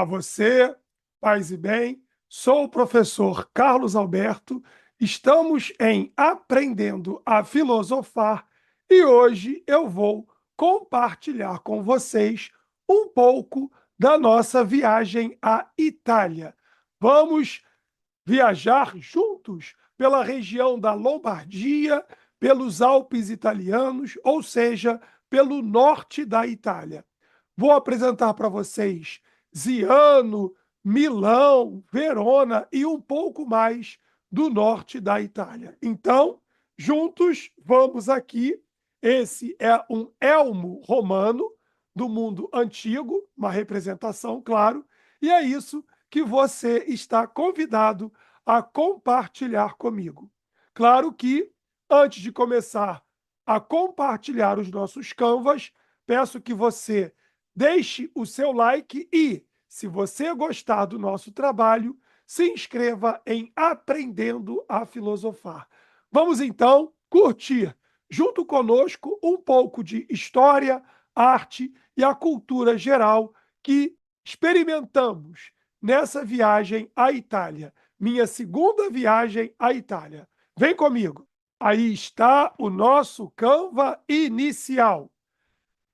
Olá, você, paz e bem. Sou o professor Carlos Alberto. Estamos em Aprendendo a Filosofar e hoje eu vou compartilhar com vocês um pouco da nossa viagem à Itália. Vamos viajar juntos pela região da Lombardia, pelos Alpes italianos, ou seja, pelo norte da Itália. Vou apresentar para vocês Ziano, Milão, Verona e um pouco mais do norte da Itália. Então, juntos, vamos aqui. Esse é um elmo romano do mundo antigo, uma representação, claro, e é isso que você está convidado a compartilhar comigo. Claro que, antes de começar a compartilhar os nossos Canvas, peço que você deixe o seu like e, se você gostar do nosso trabalho, se inscreva em Aprendendo a Filosofar. Vamos então curtir junto conosco um pouco de história, arte e a cultura geral que experimentamos nessa viagem à Itália. Minha segunda viagem à Itália. Vem comigo. Aí está o nosso Canva inicial.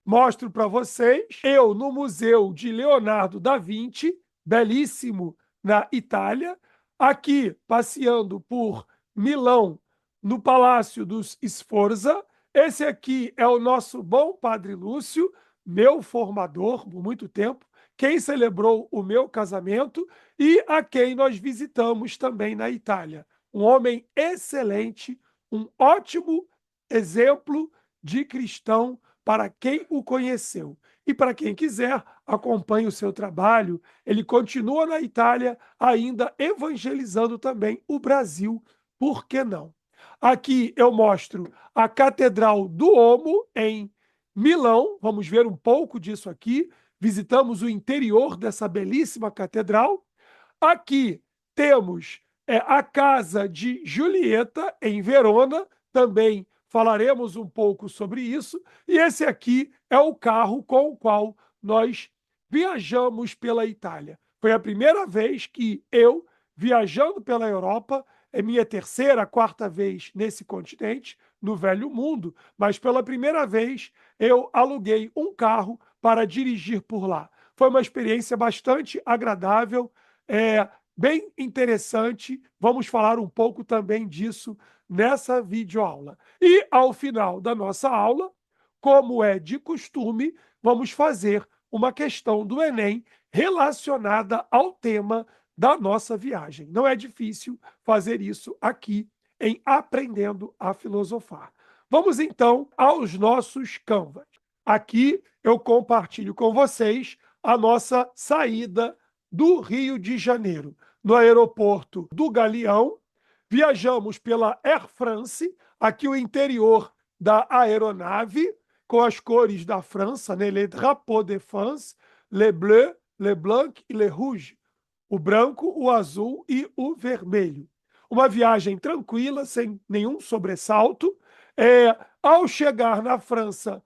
Mostro para vocês eu no Museu de Leonardo da Vinci, belíssimo, na Itália. Aqui, passeando por Milão, no Palácio dos Sforza. Esse aqui é o nosso bom Padre Lúcio, meu formador por muito tempo, quem celebrou o meu casamento e a quem nós visitamos também na Itália. Um homem excelente, um ótimo exemplo de cristão para quem o conheceu. E para quem quiser, acompanhe o seu trabalho. Ele continua na Itália, ainda evangelizando também o Brasil. Por que não? Aqui eu mostro a Catedral do Omo, em Milão. Vamos ver um pouco disso aqui. Visitamos o interior dessa belíssima catedral. Aqui temos a Casa de Julieta, em Verona, também falaremos um pouco sobre isso. E esse aqui é o carro com o qual nós viajamos pela Itália. Foi a primeira vez que eu, viajando pela Europa, é minha terceira, quarta vez nesse continente, no Velho Mundo, mas pela primeira vez eu aluguei um carro para dirigir por lá. Foi uma experiência bastante agradável, bem interessante. Vamos falar um pouco também disso nessa videoaula. E, ao final da nossa aula, como é de costume, vamos fazer uma questão do Enem relacionada ao tema da nossa viagem. Não é difícil fazer isso aqui em Aprendendo a Filosofar. Vamos, então, aos nossos Canvas. Aqui eu compartilho com vocês a nossa saída do Rio de Janeiro. No aeroporto do Galeão, viajamos pela Air France, aqui o interior da aeronave, com as cores da França, né? Les drapeaux de France, le bleu, le blanc e le rouge. O branco, o azul e o vermelho. Uma viagem tranquila, sem nenhum sobressalto. Ao chegar na França,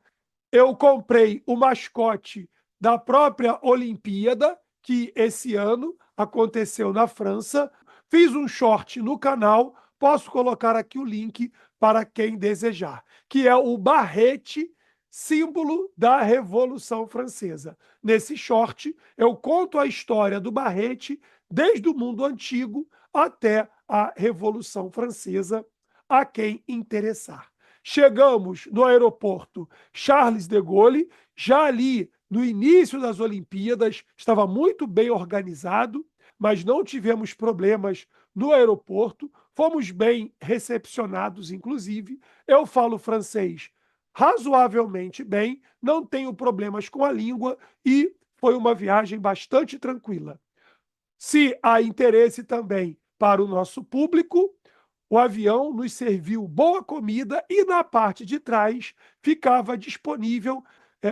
eu comprei o mascote da própria Olimpíada, que esse ano aconteceu na França. Fiz um short no canal, posso colocar aqui o link para quem desejar, que é o barrete, símbolo da Revolução Francesa. Nesse short, eu conto a história do barrete desde o mundo antigo até a Revolução Francesa, a quem interessar. Chegamos no aeroporto Charles de Gaulle, já ali no início das Olimpíadas, estava muito bem organizado, mas não tivemos problemas no aeroporto, fomos bem recepcionados, inclusive. Eu falo francês razoavelmente bem, não tenho problemas com a língua e foi uma viagem bastante tranquila. Se há interesse também para o nosso público, o avião nos serviu boa comida e na parte de trás ficava disponível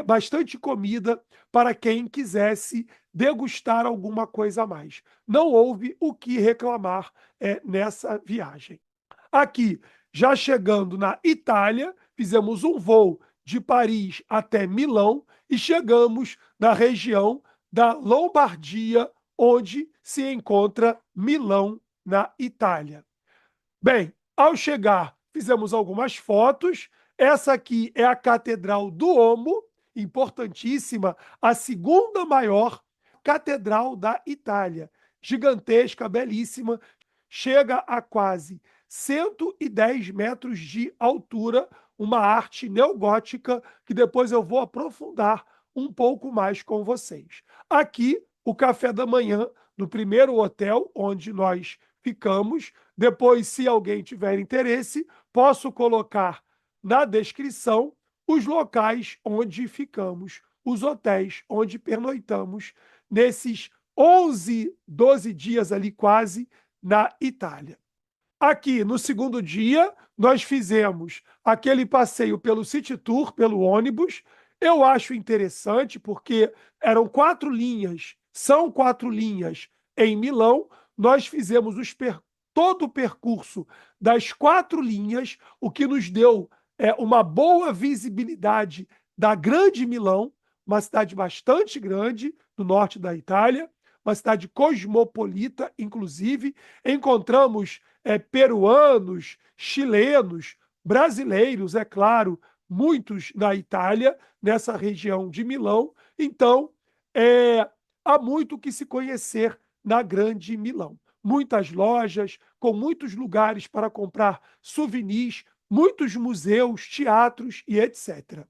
bastante comida para quem quisesse degustar alguma coisa a mais. Não houve o que reclamar nessa viagem. Aqui, já chegando na Itália, fizemos um voo de Paris até Milão e chegamos na região da Lombardia, onde se encontra Milão, na Itália. Bem, ao chegar, fizemos algumas fotos. Essa aqui é a Catedral do Omo, importantíssima, a segunda maior catedral da Itália. Gigantesca, belíssima, chega a quase 110 metros de altura, uma arte neogótica que depois eu vou aprofundar um pouco mais com vocês. Aqui, o café da manhã no primeiro hotel onde nós ficamos. Depois, se alguém tiver interesse, posso colocar na descrição os locais onde ficamos, os hotéis onde pernoitamos nesses 11, 12 dias ali quase na Itália. Aqui, no segundo dia, nós fizemos aquele passeio pelo City Tour, pelo ônibus. Eu acho interessante porque eram 4 linhas, são 4 linhas em Milão. Nós fizemos todo o percurso das 4 linhas, o que nos deu uma boa visibilidade da Grande Milão, uma cidade bastante grande do norte da Itália, uma cidade cosmopolita, inclusive. Encontramos peruanos, chilenos, brasileiros, é claro, muitos na Itália, nessa região de Milão. Então, há muito o que se conhecer na Grande Milão. Muitas lojas, com muitos lugares para comprar souvenirs, muitos museus, teatros e etc.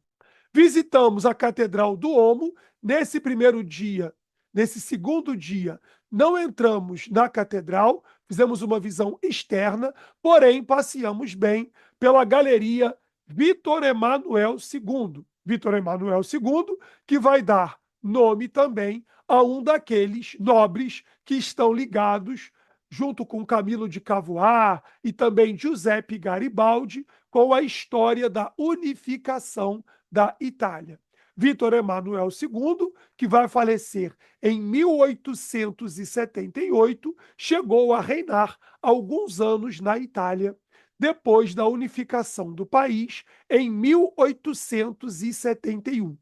Visitamos a Catedral do Omo. Nesse primeiro dia, nesse segundo dia, não entramos na catedral, fizemos uma visão externa, porém passeamos bem pela Galeria Vítor Emanuel II. Vítor Emanuel II, que vai dar nome também a um daqueles nobres que estão ligados, junto com Camilo de Cavour e também Giuseppe Garibaldi, com a história da unificação da Itália. Vítor Emanuel II, que vai falecer em 1878, chegou a reinar alguns anos na Itália, depois da unificação do país em 1871.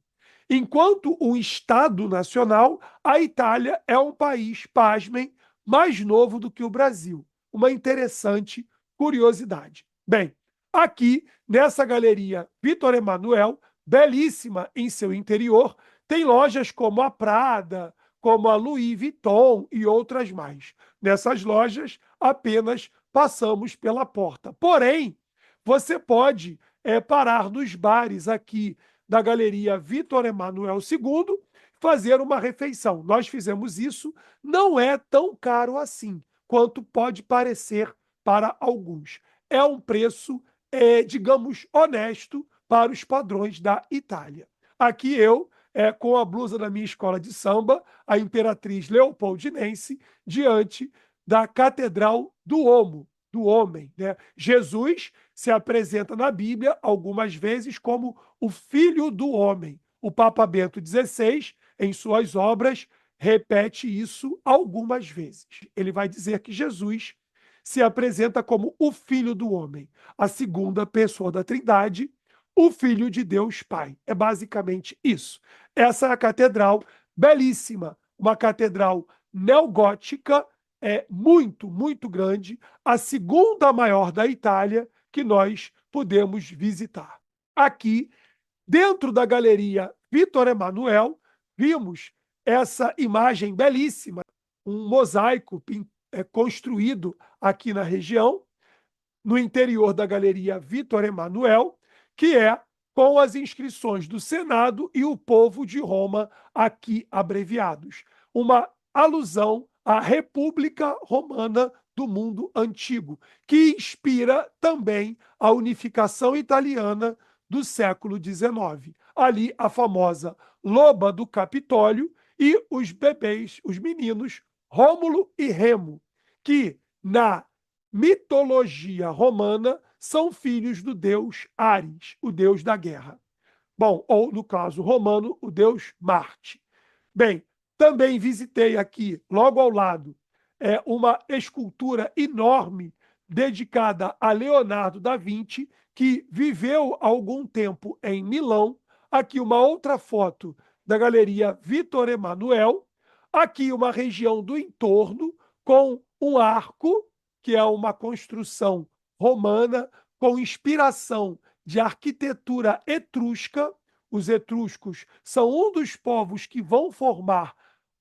Enquanto um Estado nacional, a Itália é um país, pasmem, mais novo do que o Brasil. Uma interessante curiosidade. Bem, aqui nessa galeria Vítor Emanuel, belíssima em seu interior, tem lojas como a Prada, como a Louis Vuitton e outras mais. Nessas lojas, apenas passamos pela porta. Porém, você pode parar nos bares aqui da Galeria Vítor Emanuel II, fazer uma refeição. Nós fizemos isso, não é tão caro assim, quanto pode parecer para alguns. É um preço, digamos, honesto para os padrões da Itália. Aqui eu, com a blusa da minha escola de samba, a Imperatriz Leopoldinense, diante da Catedral do Omo, do homem, né? Jesus se apresenta na Bíblia algumas vezes como o Filho do Homem. O Papa Bento XVI, em suas obras, repete isso algumas vezes. Ele vai dizer que Jesus se apresenta como o Filho do Homem, a segunda pessoa da Trindade, o Filho de Deus Pai. É basicamente isso. Essa é a catedral, belíssima, uma catedral neogótica, muito, muito grande, a segunda maior da Itália que nós podemos visitar. Aqui, dentro da Galeria Vítor Emanuel, vimos essa imagem belíssima, um mosaico construído aqui na região, no interior da Galeria Vítor Emanuel, que é com as inscrições do Senado e o povo de Roma aqui abreviados. Uma alusão à República Romana do mundo antigo, que inspira também a unificação italiana do século XIX. Ali, a famosa Loba do Capitólio e os bebês, os meninos Rômulo e Remo, que na mitologia romana são filhos do deus Ares, o deus da guerra. Bom, ou no caso romano, o deus Marte. Bem, também visitei aqui, logo ao lado, uma escultura enorme dedicada a Leonardo da Vinci, que viveu algum tempo em Milão. Aqui uma outra foto da Galeria Vítor Emanuel, Aqui uma região do entorno com um arco, que é uma construção romana com inspiração de arquitetura etrusca. Os etruscos são um dos povos que vão formar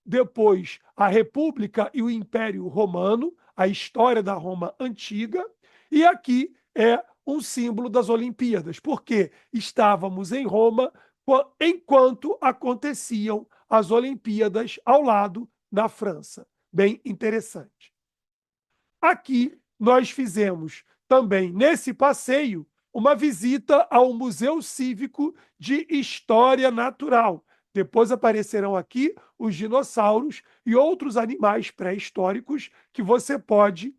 depois a República e o Império Romano, a história da Roma antiga, e aqui é um símbolo das Olimpíadas, porque estávamos em Roma enquanto aconteciam as Olimpíadas ao lado na França. Bem interessante. Aqui nós fizemos também, nesse passeio, uma visita ao Museu Cívico de História Natural. Depois aparecerão aqui os dinossauros e outros animais pré-históricos que você pode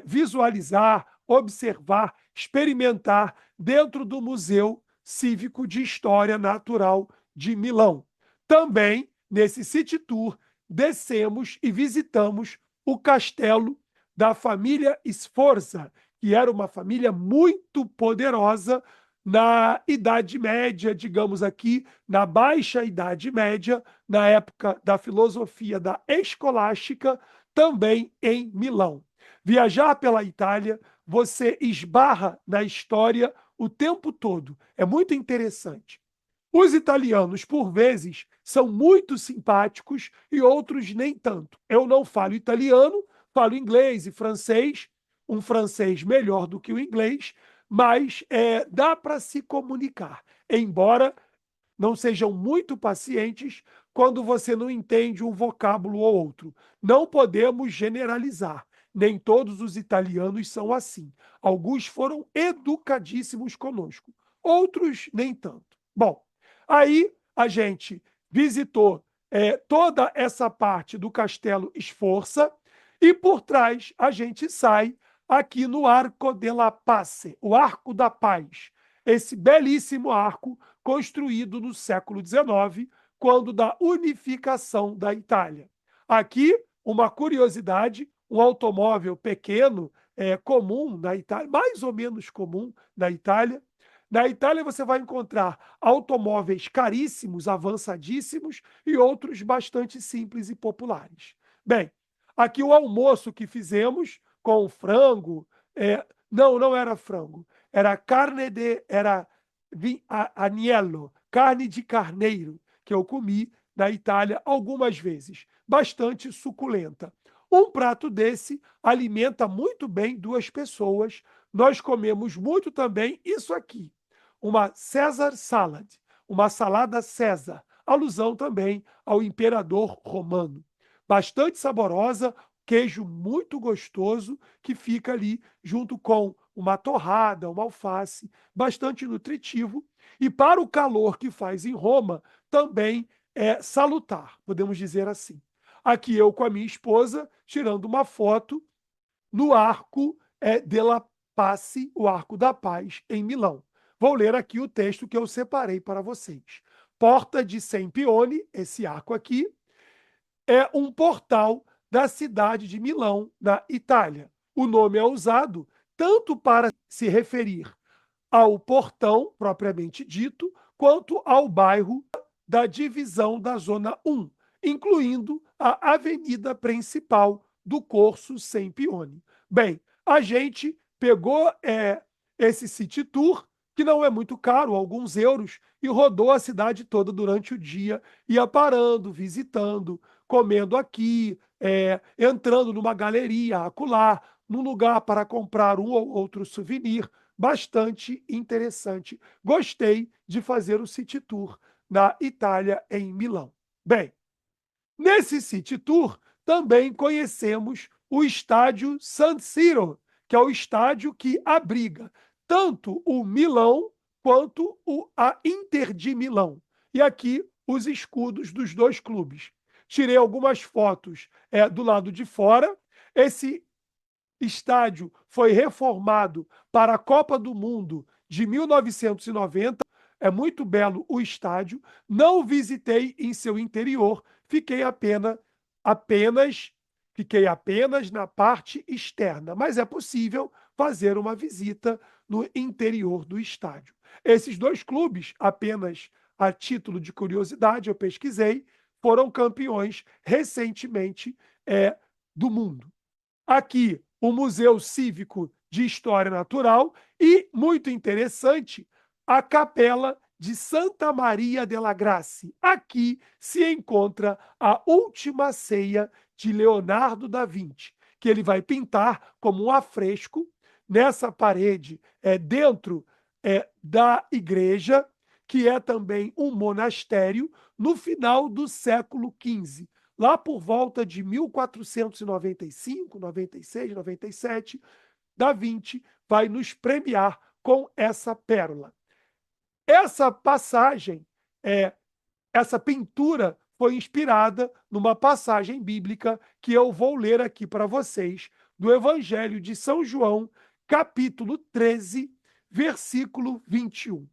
visualizar, observar, experimentar dentro do Museu Cívico de História Natural de Milão. Também, nesse City Tour, descemos e visitamos o castelo da família Sforza, que era uma família muito poderosa na Idade Média, digamos aqui, na Baixa Idade Média, na época da filosofia da escolástica, também em Milão. Viajar pela Itália, você esbarra na história o tempo todo. É muito interessante. Os italianos, por vezes, são muito simpáticos e outros nem tanto. Eu não falo italiano, falo inglês e francês, um francês melhor do que o inglês, mas dá para se comunicar, embora não sejam muito pacientes quando você não entende um vocábulo ou outro. Não podemos generalizar. Nem todos os italianos são assim. Alguns foram educadíssimos conosco, outros nem tanto. Bom, aí a gente visitou toda essa parte do Castelo Sforza e por trás a gente sai aqui no Arco della Pace, o Arco da Paz. Esse belíssimo arco construído no século XIX, quando da unificação da Itália. Aqui, uma curiosidade, um automóvel pequeno, comum na Itália, mais ou menos comum na Itália. Na Itália você vai encontrar automóveis caríssimos, avançadíssimos e outros bastante simples e populares. Bem, aqui o almoço que fizemos com frango, não era frango, era agnello, carne de carneiro, que eu comi na Itália algumas vezes, bastante suculenta. Um prato desse alimenta muito bem duas pessoas. Nós comemos muito também isso aqui, uma Caesar salad, uma salada César, alusão também ao imperador romano. Bastante saborosa, queijo muito gostoso que fica ali junto com uma torrada, uma alface, bastante nutritivo. E para o calor que faz em Roma, também é salutar, podemos dizer assim. Aqui eu com a minha esposa, tirando uma foto no Arco della Pace, o Arco da Paz, em Milão. Vou ler aqui o texto que eu separei para vocês. Porta de Sempione, esse arco aqui, é um portal da cidade de Milão, na Itália. O nome é usado tanto para se referir ao portão, propriamente dito, quanto ao bairro da divisão da Zona 1, incluindo a avenida principal do Corso Sempione. Bem, a gente pegou esse City Tour, que não é muito caro, alguns euros, e rodou a cidade toda durante o dia, ia parando, visitando, comendo aqui, entrando numa galeria, acolá, num lugar para comprar um ou outro souvenir, bastante interessante. Gostei de fazer o City Tour na Itália, em Milão. Bem, nesse City Tour também conhecemos o estádio San Siro, que é o estádio que abriga tanto o Milão quanto a Inter de Milão. E aqui os escudos dos dois clubes. Tirei algumas fotos do lado de fora. Esse estádio foi reformado para a Copa do Mundo de 1990. É muito belo o estádio. Não visitei em seu interior, fiquei apenas na parte externa, mas é possível fazer uma visita no interior do estádio. Esses dois clubes, apenas a título de curiosidade, eu pesquisei, foram campeões recentemente do mundo. Aqui, o Museu Cívico de História Natural e, muito interessante, a Capela de Santa Maria della Graça. Aqui se encontra a Última Ceia de Leonardo da Vinci, que ele vai pintar como um afresco nessa parede, dentro da igreja, que é também um monastério, no final do século XV. Lá por volta de 1495, 96, 97, Da Vinci vai nos premiar com essa pérola. Essa passagem, essa pintura foi inspirada numa passagem bíblica que eu vou ler aqui para vocês, do Evangelho de São João, capítulo 13, versículo 21.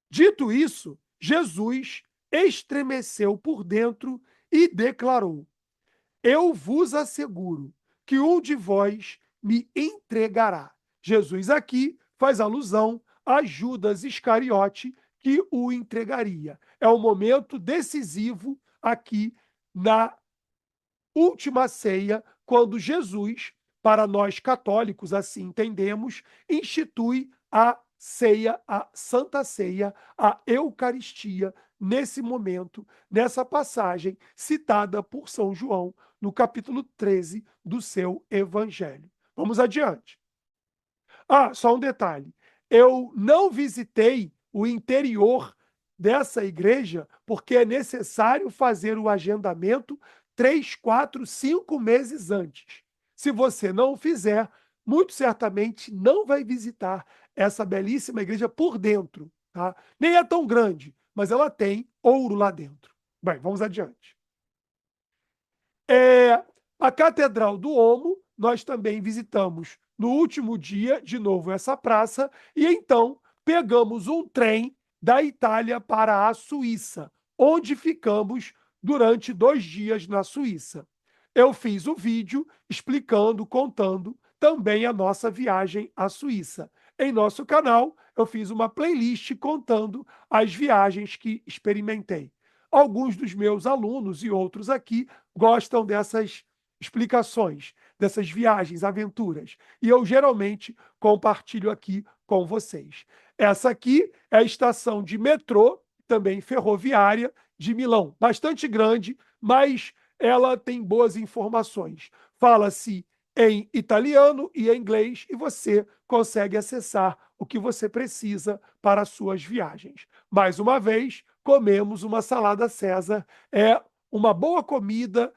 Dito isso, Jesus estremeceu por dentro e declarou: Eu vos asseguro que um de vós me entregará. Jesus aqui faz alusão a Judas Iscariote, que o entregaria. É um momento decisivo aqui na última ceia, quando Jesus, para nós católicos, assim entendemos, institui a ceia, a Santa Ceia, a Eucaristia, nesse momento, nessa passagem citada por São João, no capítulo 13 do seu Evangelho. Vamos adiante. Só um detalhe. Eu não visitei o interior dessa igreja porque é necessário fazer o agendamento 3, 4, 5 meses antes. Se você não o fizer, muito certamente não vai visitar essa belíssima igreja por dentro, tá? Nem é tão grande, mas ela tem ouro lá dentro. Bem, vamos adiante. A Catedral do Omo, nós também visitamos no último dia, de novo, essa praça, e então pegamos um trem da Itália para a Suíça, onde ficamos durante 2 dias na Suíça. Eu fiz o vídeo explicando, contando também a nossa viagem à Suíça. Em nosso canal, eu fiz uma playlist contando as viagens que experimentei. Alguns dos meus alunos e outros aqui gostam dessas explicações, dessas viagens, aventuras. E eu geralmente compartilho aqui com vocês. Essa aqui é a estação de metrô, também ferroviária, de Milão. Bastante grande, mas ela tem boas informações. Fala-se em italiano e em inglês e você consegue acessar o que você precisa para as suas viagens. Mais uma vez, comemos uma salada César. É uma boa comida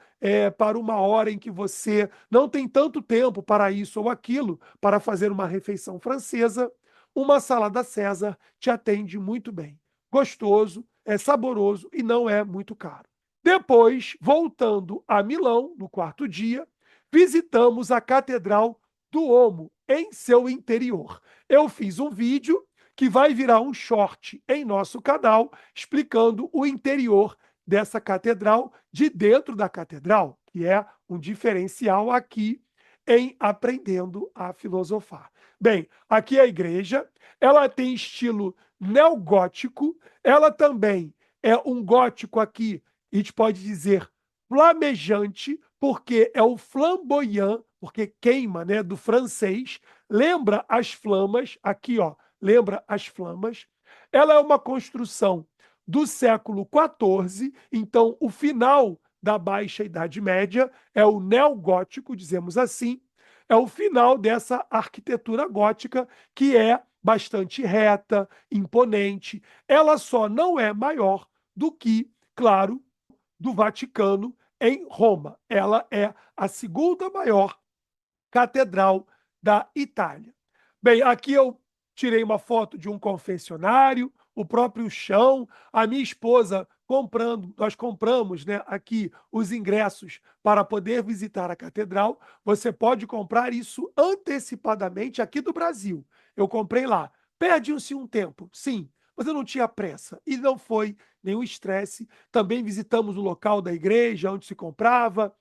para uma hora em que você não tem tanto tempo para isso ou aquilo, para fazer uma refeição francesa. Uma salada César te atende muito bem. Gostoso, é saboroso e não é muito caro. Depois, voltando a Milão, no quarto dia, visitamos a Catedral do Omo, em seu interior. Eu fiz um vídeo que vai virar um short em nosso canal, explicando o interior dessa catedral, de dentro da catedral, que é um diferencial aqui em Aprendendo a Filosofar. Bem, aqui é a igreja, ela tem estilo neogótico, ela também é um gótico aqui, a gente pode dizer flamejante, porque é o flamboyant, porque queima, né, do francês, lembra as flamas, aqui, ó, lembra as flamas. Ela é uma construção do século XIV, então o final da Baixa Idade Média é o neogótico, dizemos assim, é o final dessa arquitetura gótica que é bastante reta, imponente. Ela só não é maior do que, claro, do Vaticano em Roma. Ela é a segunda maior catedral da Itália. Bem, aqui eu tirei uma foto de um confessionário, o próprio chão, a minha esposa comprando, nós compramos, né, aqui os ingressos para poder visitar a catedral. Você pode comprar isso antecipadamente aqui do Brasil. Eu comprei lá. Perde-se um tempo, sim, mas eu não tinha pressa e não foi nenhum estresse. Também visitamos o local da igreja onde se comprava.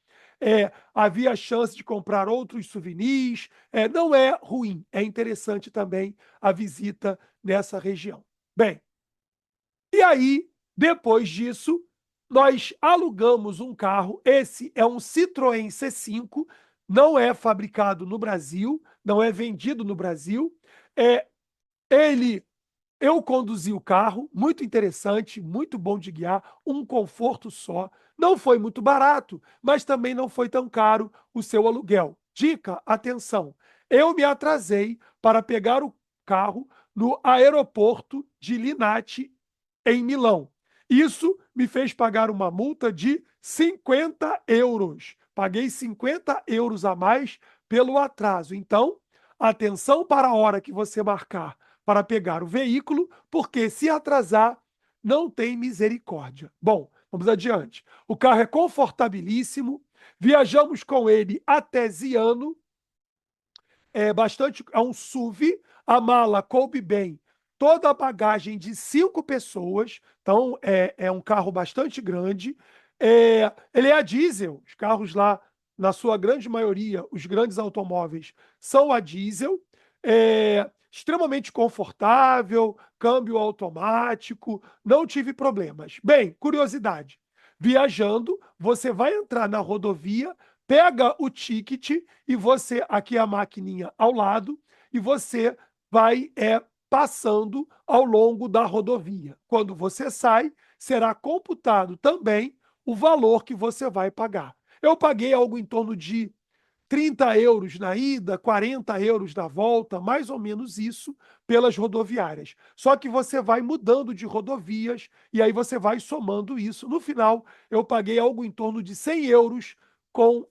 Havia a chance de comprar outros souvenirs. Não é ruim, é interessante também a visita nessa região. Bem, e aí Depois disso, nós alugamos um carro. Esse é um Citroën C5, não é fabricado no Brasil, não é vendido no Brasil. É, ele Eu conduzi o carro, muito interessante, muito bom de guiar, um conforto só. Não foi muito barato, mas também não foi tão caro o seu aluguel. Dica, atenção, eu me atrasei para pegar o carro no aeroporto de Linate, em Milão. Isso me fez pagar uma multa de 50 euros. Paguei 50 euros a mais pelo atraso. Então, atenção para a hora que você marcar para pegar o veículo, porque se atrasar, não tem misericórdia. Bom, vamos adiante. O carro é confortabilíssimo, viajamos com ele até Ziano, é um SUV, a mala coube bem toda a bagagem de 5 pessoas, então é um carro bastante grande. Ele é a diesel, os carros lá, na sua grande maioria, os grandes automóveis são a diesel, extremamente confortável, câmbio automático, não tive problemas. Bem, curiosidade, viajando, você vai entrar na rodovia, pega o ticket e você, aqui é a maquininha ao lado, e você vai passando ao longo da rodovia. Quando você sai, será computado também o valor que você vai pagar. Eu paguei algo em torno de 30 euros na ida, 40 euros na volta, mais ou menos isso, pelas rodoviárias. Só que você vai mudando de rodovias e aí você vai somando isso. No final, eu paguei algo em torno de 100 euros com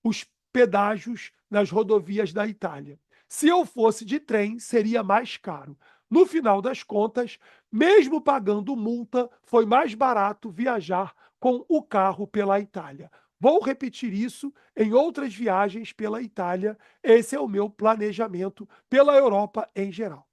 os pedágios nas rodovias da Itália. Se eu fosse de trem, seria mais caro. No final das contas, mesmo pagando multa, foi mais barato viajar com o carro pela Itália. Vou repetir isso em outras viagens pela Itália. Esse é o meu planejamento pela Europa em geral.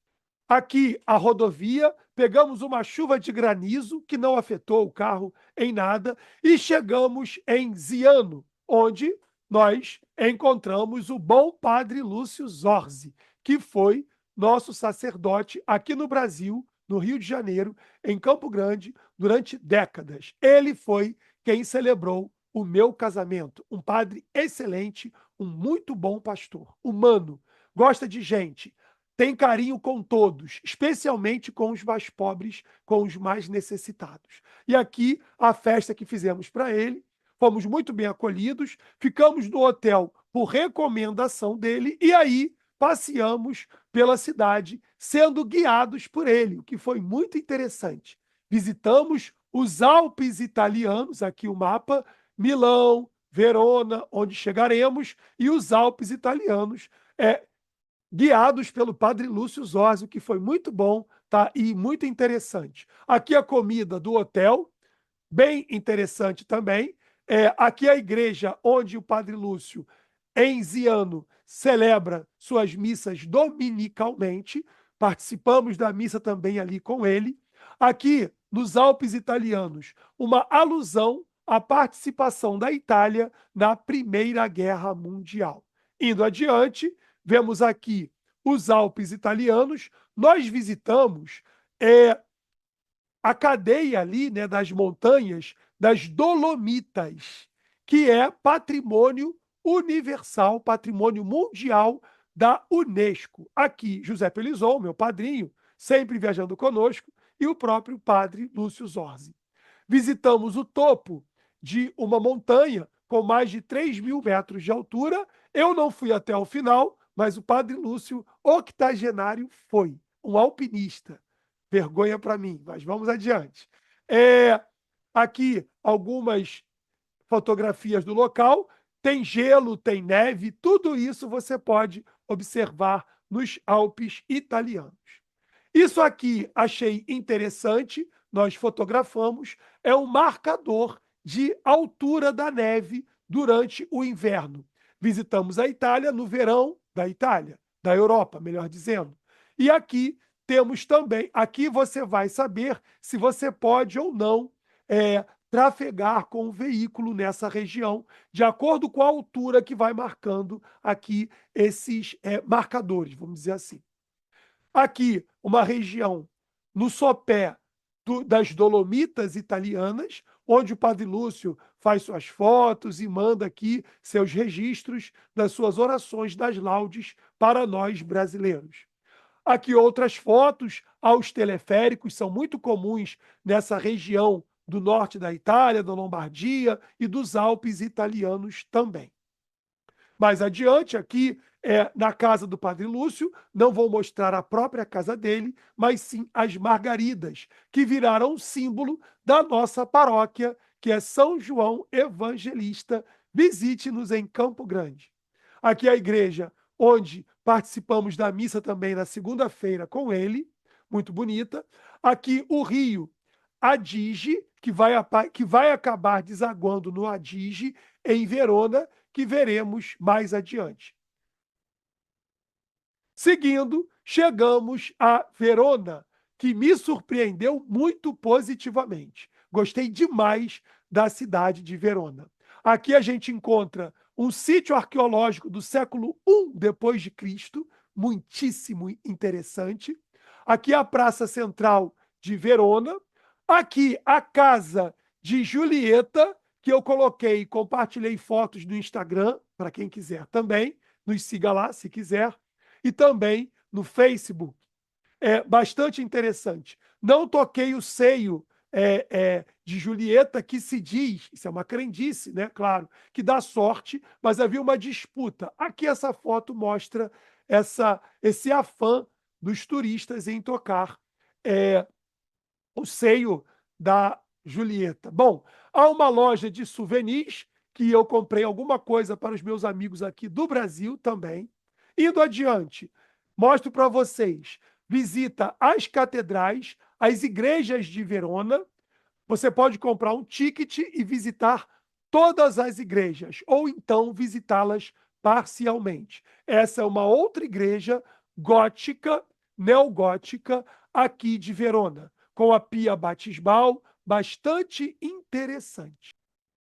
Aqui, a rodovia, pegamos uma chuva de granizo que não afetou o carro em nada e chegamos em Ziano, onde nós encontramos o bom padre Lúcio Zorzi, que foi nosso sacerdote aqui no Brasil, no Rio de Janeiro, em Campo Grande, durante décadas. Ele foi quem celebrou o meu casamento. Um padre excelente, um muito bom pastor, humano, gosta de gente, tem carinho com todos, especialmente com os mais pobres, com os mais necessitados. E aqui, a festa que fizemos para ele, fomos muito bem acolhidos, ficamos no hotel por recomendação dele, e aí passeamos pela cidade, sendo guiados por ele, o que foi muito interessante. Visitamos os Alpes italianos, aqui o mapa, Milão, Verona, onde chegaremos, e os Alpes italianos, guiados pelo padre Lúcio Zorzi, que foi muito bom, tá? E muito interessante. Aqui a comida do hotel, bem interessante também. Aqui a igreja onde o padre Lúcio, em Ziano, celebra suas missas dominicalmente. Participamos da missa também ali com ele. Aqui, nos Alpes italianos, uma alusão à participação da Itália na Primeira Guerra Mundial. Indo adiante, vemos aqui os Alpes italianos. Nós visitamos a cadeia ali, né, das montanhas das Dolomitas, que é patrimônio universal, patrimônio mundial da Unesco. Aqui, José Pelizon, meu padrinho, sempre viajando conosco, e o próprio padre Lúcio Zorzi. Visitamos o topo de uma montanha com mais de 3.000 metros de altura. Eu não fui até o final, mas o padre Lúcio, octogenário, foi um alpinista. Vergonha para mim, mas vamos adiante. Aqui algumas fotografias do local. Tem gelo, tem neve, tudo isso você pode observar nos Alpes italianos. Isso aqui achei interessante, nós fotografamos, é um marcador de altura da neve durante o inverno. Visitamos a Itália no verão da Itália, da Europa, melhor dizendo. E aqui temos também, aqui você vai saber se você pode ou não trafegar com o veículo nessa região, de acordo com a altura que vai marcando aqui esses marcadores, vamos dizer assim. Aqui, uma região no sopé das Dolomitas italianas, onde o Padre Lúcio faz suas fotos e manda aqui seus registros das suas orações das laudes para nós brasileiros. Aqui outras fotos aos teleféricos, são muito comuns nessa região do norte da Itália, da Lombardia e dos Alpes italianos também. Mais adiante, aqui na casa do Padre Lúcio, não vou mostrar a própria casa dele, mas sim as margaridas, que viraram um símbolo da nossa paróquia, que é São João Evangelista. Visite-nos em Campo Grande. Aqui é a igreja onde participamos da missa também na segunda-feira com ele, muito bonita. Aqui o rio Adige, que vai acabar desaguando no Adige, em Verona, que veremos mais adiante. Seguindo, chegamos a Verona, que me surpreendeu muito positivamente. Gostei demais da cidade de Verona. Aqui a gente encontra um sítio arqueológico do século I depois de Cristo, muitíssimo interessante. Aqui a Praça Central de Verona. Aqui a casa de Julieta, que eu coloquei e compartilhei fotos no Instagram, para quem quiser também, nos siga lá se quiser, e também no Facebook. É bastante interessante. Não toquei o seio de Julieta, que se diz, isso é uma crendice, né? Claro, que dá sorte, mas havia uma disputa. Aqui essa foto mostra esse afã dos turistas em tocar o seio da Julieta. Bom, há uma loja de souvenirs que eu comprei alguma coisa para os meus amigos aqui do Brasil também. Indo adiante, mostro para vocês, visita às catedrais, as igrejas de Verona. Você pode comprar um ticket e visitar todas as igrejas, ou então visitá-las parcialmente. Essa é uma outra igreja gótica, neogótica, aqui de Verona, com a pia batismal, bastante interessante.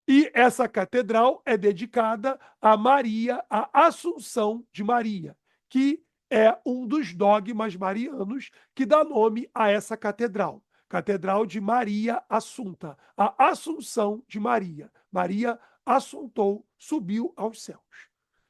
E essa catedral é dedicada a Maria, a Assunção de Maria, que é um dos dogmas marianos que dá nome a essa catedral. Catedral de Maria Assunta, a Assunção de Maria. Maria assuntou, subiu aos céus.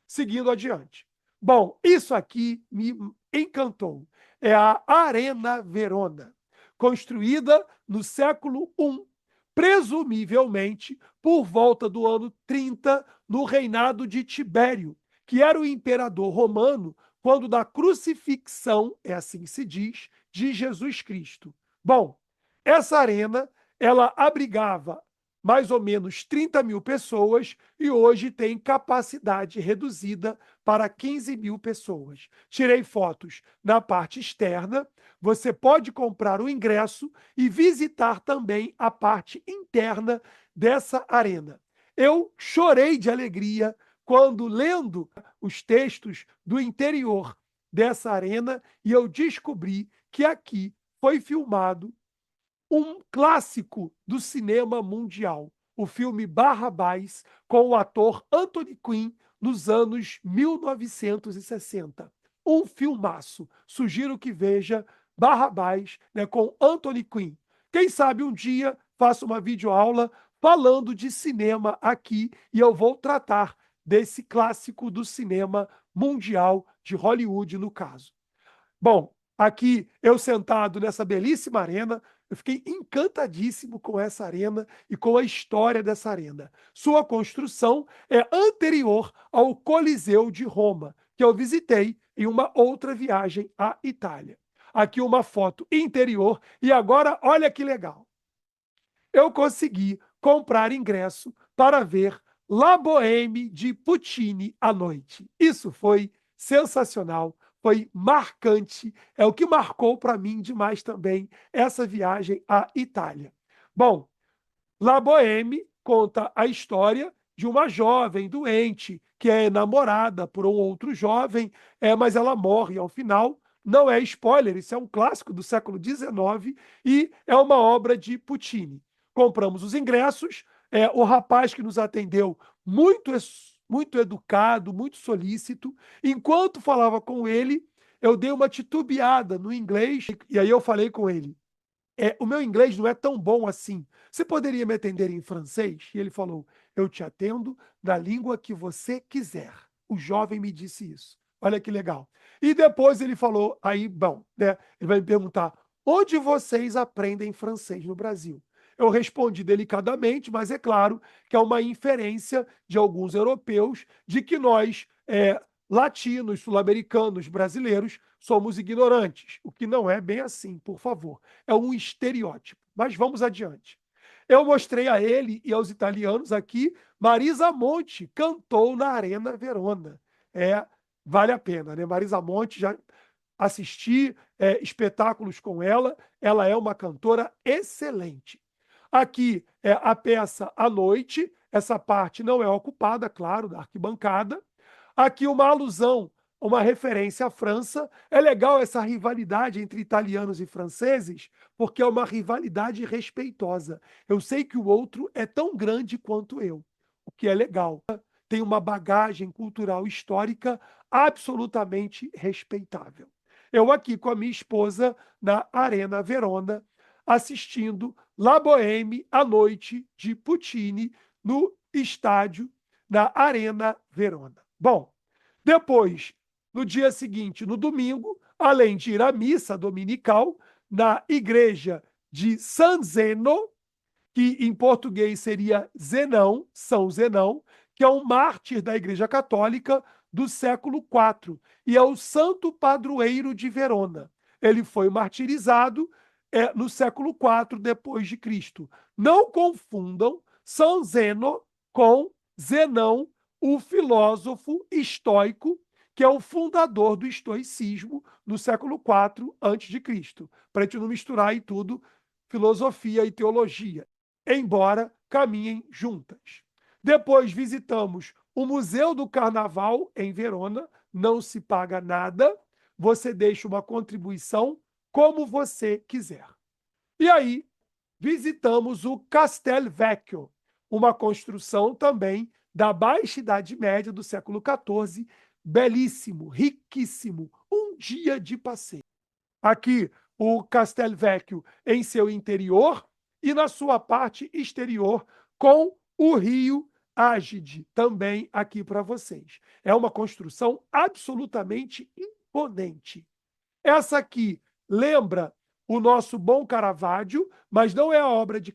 Seguindo adiante. Bom, isso aqui me encantou. É a Arena Verona, construída no século I, presumivelmente por volta do ano 30, no reinado de Tibério, que era o imperador romano quando da crucifixão, é assim se diz, de Jesus Cristo. Bom, essa arena, ela abrigava mais ou menos 30 mil pessoas e hoje tem capacidade reduzida para 15 mil pessoas. Tirei fotos na parte externa. Você pode comprar o ingresso e visitar também a parte interna dessa arena. Eu chorei de alegria quando, lendo os textos do interior dessa arena, e eu descobri que aqui foi filmado um clássico do cinema mundial, o filme Barrabás, com o ator Anthony Quinn, nos anos 1960. Um filmaço. Sugiro que veja Barrabás, né, com Anthony Quinn. Quem sabe um dia faço uma videoaula falando de cinema aqui e eu vou tratar desse clássico do cinema mundial, de Hollywood, no caso. Bom, aqui eu sentado nessa belíssima arena, eu fiquei encantadíssimo com essa arena e com a história dessa arena. Sua construção é anterior ao Coliseu de Roma, que eu visitei em uma outra viagem à Itália. Aqui uma foto interior e agora olha que legal. Eu consegui comprar ingresso para ver La Bohème de Puccini à noite. Isso foi sensacional, foi marcante, é o que marcou para mim demais também essa viagem à Itália. Bom, La Bohème conta a história de uma jovem doente que é namorada por um outro jovem, mas ela morre ao final. Não é spoiler, isso é um clássico do século XIX e é uma obra de Puccini. Compramos os ingressos, o rapaz que nos atendeu, muito educado, muito solícito. Enquanto falava com ele, eu dei uma titubeada no inglês e aí eu falei com ele: o meu inglês não é tão bom assim. Você poderia me atender em francês? E ele falou: eu te atendo na língua que você quiser. O jovem me disse isso. Olha que legal. E depois ele falou, aí, bom, né? Ele vai me perguntar: onde vocês aprendem francês no Brasil? Eu respondi delicadamente, mas é claro que é uma inferência de alguns europeus de que nós, latinos, sul-americanos, brasileiros, somos ignorantes, o que não é bem assim, por favor. É um estereótipo. Mas vamos adiante. Eu mostrei a ele e aos italianos aqui, Marisa Monte cantou na Arena Verona. É, vale a pena, né? Marisa Monte, já assisti espetáculos com ela é uma cantora excelente. Aqui é a peça à noite, essa parte não é ocupada, claro, da arquibancada. Aqui uma alusão, uma referência à França. É legal essa rivalidade entre italianos e franceses, porque é uma rivalidade respeitosa. Eu sei que o outro é tão grande quanto eu, o que é legal. Tem uma bagagem cultural histórica absolutamente respeitável. Eu aqui com a minha esposa na Arena Verona, assistindo La Bohème à noite de Puccini no estádio, na Arena Verona. Bom, depois, no dia seguinte, no domingo, além de ir à missa dominical na igreja de San Zeno, que em português seria Zenão, São Zenão, que é um mártir da Igreja Católica do século IV e é o santo padroeiro de Verona. Ele foi martirizado no século IV depois de Cristo. Não confundam São Zeno com Zenão, o filósofo estoico, que é o fundador do estoicismo no século IV antes de Cristo, para a gente não misturar aí tudo, filosofia e teologia, embora caminhem juntas. Depois visitamos o Museu do Carnaval em Verona, não se paga nada, você deixa uma contribuição como você quiser. E aí visitamos o Castel Vecchio, uma construção também da Baixa Idade Média do século XIV, belíssimo, riquíssimo, um dia de passeio. Aqui o Castel Vecchio em seu interior e na sua parte exterior com o rio Ágide, também aqui para vocês. É uma construção absolutamente imponente. Essa aqui lembra o nosso bom Caravaggio, mas não é a obra de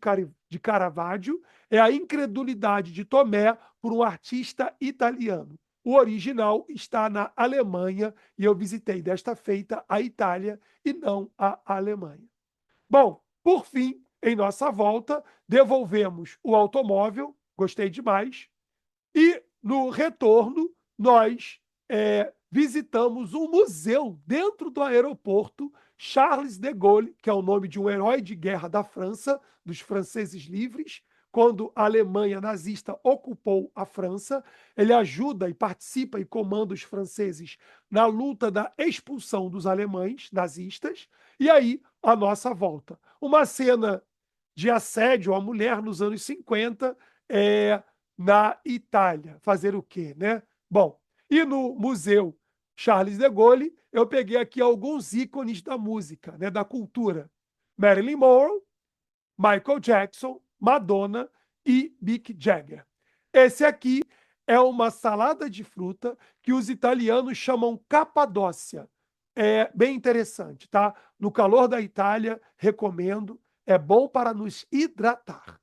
Caravaggio, é a incredulidade de Tomé por um artista italiano. O original está na Alemanha e eu visitei desta feita a Itália e não a Alemanha. Bom, por fim, em nossa volta, devolvemos o automóvel, gostei demais, e no retorno nós visitamos um museu dentro do aeroporto Charles de Gaulle, que é o nome de um herói de guerra da França, dos franceses livres. Quando a Alemanha nazista ocupou a França, ele ajuda e participa e comanda os franceses na luta da expulsão dos alemães nazistas. E aí, a nossa volta. Uma cena de assédio à mulher nos anos 50 na Itália. Fazer o quê, né? Bom, e no Museu Charles de Gaulle, eu peguei aqui alguns ícones da música, né, da cultura. Marilyn Monroe, Michael Jackson, Madonna e Mick Jagger. Esse aqui é uma salada de fruta que os italianos chamam Capadócia. É bem interessante, tá? No calor da Itália, recomendo. É bom para nos hidratar.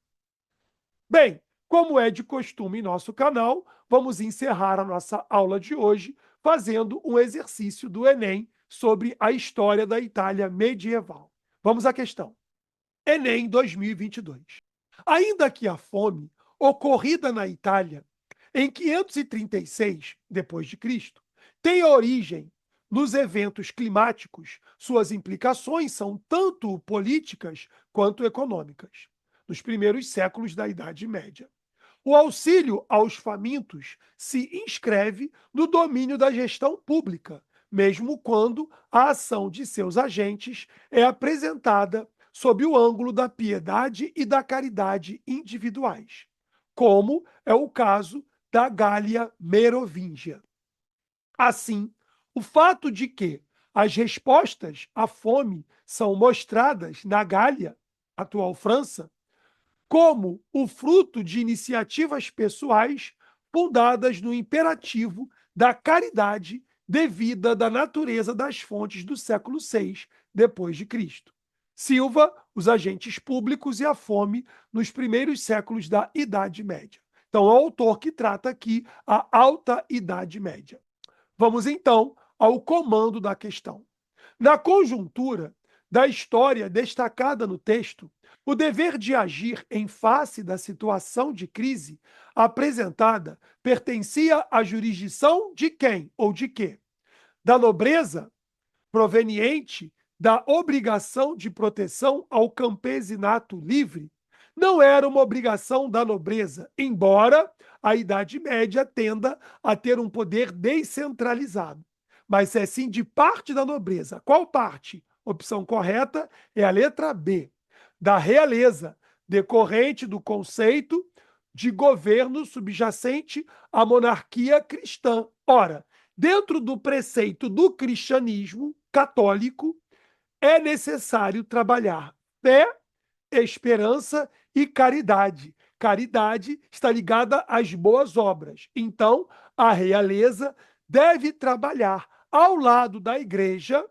Bem, como é de costume em nosso canal, vamos encerrar a nossa aula de hoje fazendo um exercício do Enem sobre a história da Itália medieval. Vamos à questão. Enem 2022. Ainda que a fome, ocorrida na Itália em 536 depois de Cristo, tenha origem nos eventos climáticos, suas implicações são tanto políticas quanto econômicas, nos primeiros séculos da Idade Média. O auxílio aos famintos se inscreve no domínio da gestão pública, mesmo quando a ação de seus agentes é apresentada sob o ângulo da piedade e da caridade individuais, como é o caso da Gália Merovíngia. Assim, o fato de que As respostas à fome são mostradas na Gália, atual França, como o fruto de iniciativas pessoais fundadas no imperativo da caridade devida da natureza das fontes do século VI depois de Cristo. Silva, os agentes públicos e a fome nos primeiros séculos da Idade Média. Então, é o autor que trata aqui a Alta Idade Média. Vamos, então, ao comando da questão. Na conjuntura da história destacada no texto, o dever de agir em face da situação de crise apresentada pertencia à jurisdição de quem ou de quê? Da nobreza, proveniente da obrigação de proteção ao campesinato livre? Não era uma obrigação da nobreza, embora a Idade Média tenda a ter um poder descentralizado. Mas é sim de parte da nobreza. Qual parte? Opção correta é a letra B, da realeza, decorrente do conceito de governo subjacente à monarquia cristã. Ora, dentro do preceito do cristianismo católico, é necessário trabalhar fé, esperança e caridade. Caridade está ligada às boas obras. Então, a realeza deve trabalhar ao lado da igreja,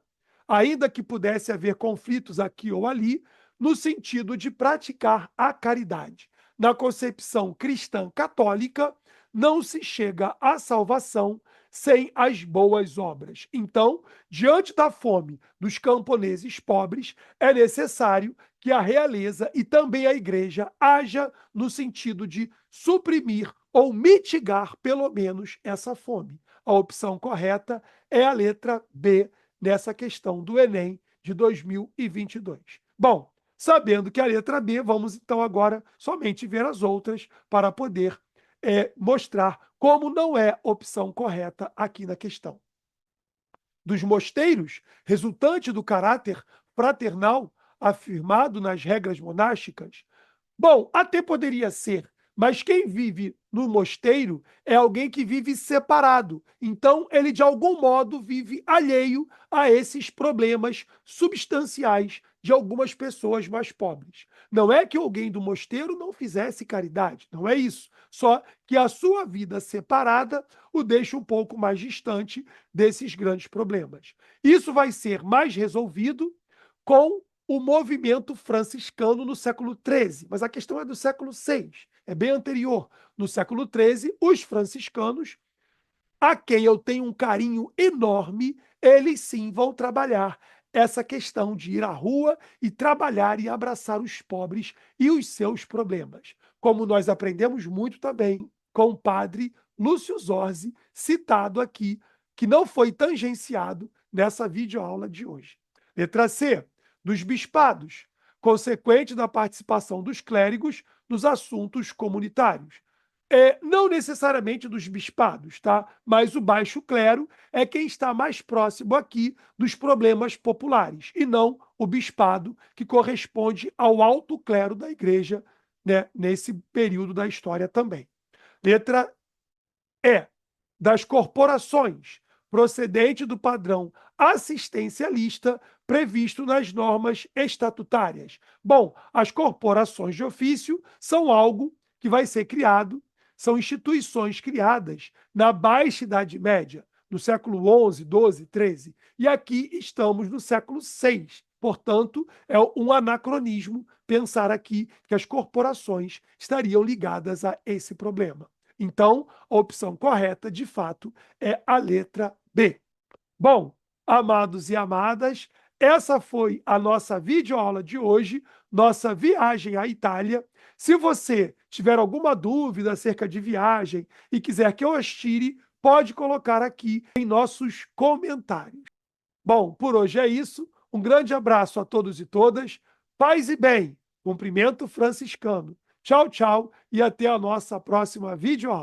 ainda que pudesse haver conflitos aqui ou ali, no sentido de praticar a caridade. Na concepção cristã católica, não se chega à salvação sem as boas obras. Então, diante da fome dos camponeses pobres, é necessário que a realeza e também a igreja haja no sentido de suprimir ou mitigar, pelo menos, essa fome. A opção correta é a letra B nessa questão do Enem de 2022. Bom, sabendo que a letra B, vamos então agora somente ver as outras para poder mostrar como não é opção correta aqui na questão. Dos mosteiros, resultante do caráter fraternal afirmado nas regras monásticas? Bom, até poderia ser, mas quem vive no mosteiro é alguém que vive separado. Então, ele de algum modo vive alheio a esses problemas substanciais de algumas pessoas mais pobres. Não é que alguém do mosteiro não fizesse caridade, não é isso. Só que a sua vida separada o deixa um pouco mais distante desses grandes problemas. Isso vai ser mais resolvido com o movimento franciscano no século XIII, mas a questão é do século VI, é bem anterior. No século XIII, os franciscanos, a quem eu tenho um carinho enorme, eles sim vão trabalhar essa questão de ir à rua e trabalhar e abraçar os pobres e os seus problemas. Como nós aprendemos muito também com o padre Lúcio Zorzi, citado aqui, que não foi tangenciado nessa videoaula de hoje. Letra C, dos bispados, consequente da participação dos clérigos nos assuntos comunitários. Não necessariamente dos bispados, tá? Mas o baixo clero é quem está mais próximo aqui dos problemas populares, e não o bispado, que corresponde ao alto clero da igreja, né, nesse período da história também. Letra E, das corporações, procedente do padrão assistencialista previsto nas normas estatutárias. Bom, as corporações de ofício são algo que vai ser criado, são instituições criadas na Baixa Idade Média, no século XI, XII, XIII, e aqui estamos no século VI. Portanto, é um anacronismo pensar aqui que as corporações estariam ligadas a esse problema. Então, a opção correta, de fato, é a letra B. Bom, amados e amadas, essa foi a nossa videoaula de hoje, nossa viagem à Itália. Se você tiver alguma dúvida acerca de viagem e quiser que eu as tire, pode colocar aqui em nossos comentários. Bom, por hoje é isso. Um grande abraço a todos e todas. Paz e bem. Cumprimento franciscano. Tchau, tchau e até a nossa próxima videoaula.